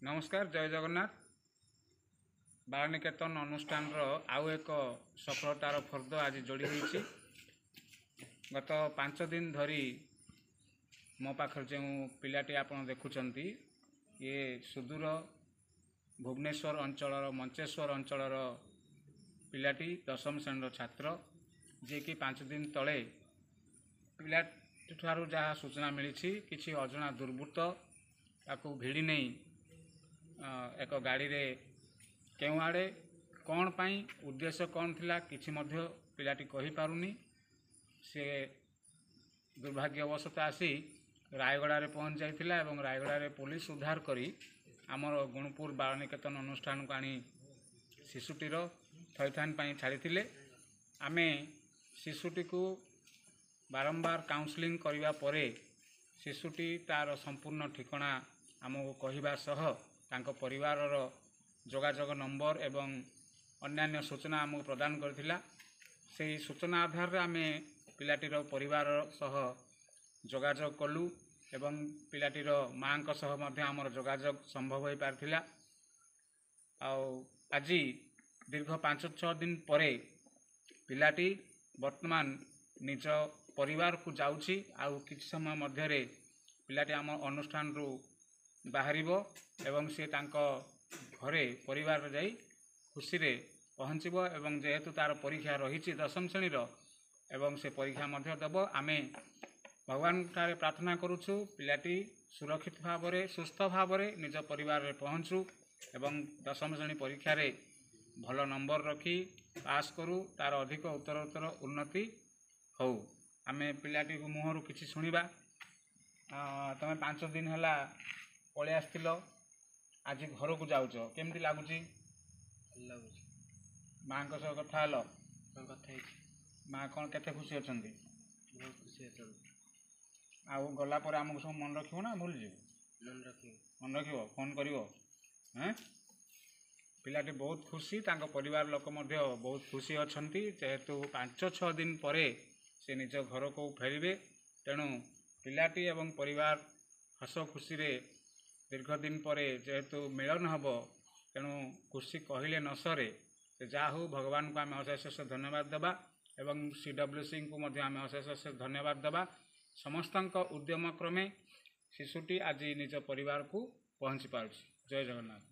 नमस्कार जय जगन्नाथ। बालनिकेतन अनुष्ठान आउ एक सफलतार फर्द आज जोड़ी होईछि। गत 5 दिन धरी मो पाखर जो पिलाटी आपण देखुचंती ये सुदूर भुवनेश्वर अंचल मंचेश्वर अंचल पिलाटी 10म श्रेणी छात्र जे कि 5 दिन तले पिलाटी ठारू जहाँ सूचना मिली किसी अजना दुर्बृत्त ताकू भिड़ी नहीं एक गाड़ी रे केउ आड़े कौन पाई उद्देश्य कौन थिला किछि मध्य पिलाटी कहि पारुनी। से दुर्भाग्यवशत आसी रायगड़ा रे पहुँच जाइथिला एवं रायगड़ा रे पुलिस उद्धार करी आमर गुणपुर बालनिकेतन अनुष्ठान को आनी शिशुटीर थैथान पाई छाड़ीथिले। आमे शिशुटी को बारंबार काउंसलिंग करिवा परे शिशुटी तार संपूर्ण ठिकाना आमको कहवा सह तांको परिवार जोगाजोग नंबर एवं अन्यान्य सूचना आमको प्रदान करथिला। सेही सूचना आधार रे आमे पिलाटीर परिवार सह जोगाजोग कलु एवं पिलाटीर माँ को सह मध्य आमर जोगाजोग संभव हो पारथिला। आज दीर्घ 5-6 दिन परे पिलाटी वर्तमान निज परिवार को जाउछि। आउ किछ समय मध्य रे पिलाटी आम अनुष्ठान रु बाहरिबो एवं से तांको घरे परिवार जाई खुशी रे पहुँचबो एवं जेहेतु तार परीक्षा रही 10म श्रेणी एवं से परीक्षा मध्य देव। आमे भगवान ठारे प्रार्थना करुछु पिलाटी सुरक्षित भाव रे सुस्थ भाव रे निज परिवार रे पहुँचू एवं 10म श्रेणी परीक्षा रे भल नंबर रखी पास करू तार अधिक उत्तरोत्तर उन्नति हो। आमे पिलाटी को मुहरु किछि सुनिबा। तमे 5 दिन हला पळे आस्तिलो आज घर को जाउछ केमती लागुची? माँ को सह कथा हलो? माँ कौन केते खुशी अछंती? बहुत खुशी अछंती। आउ गला पर हमको सब मन रखिबो ना भूल जीव? मन रखिबो फोन करिवो। हैं पिलाटी बहुत खुशी तांको परिवार लोक मध्य बहुत खुशी अछंती जेहेतु 5-6 दिन परे से निज घर को फेरिबे। तेणु पिलाटी एवं परिवार हस खुशी रे दीर्घ दिन परे जेहेतु मिलन हम तेणु खुशी कहले न सरे। जा हो भगवान को आम अशेष धन्यवाद देवा एवं CWC को मध्य आम अशेष धन्यवाद देवा। समस्त उद्यम क्रमे शिशुटी आज निज परिवार को पहुँची पारुछि। जय जगन्नाथ।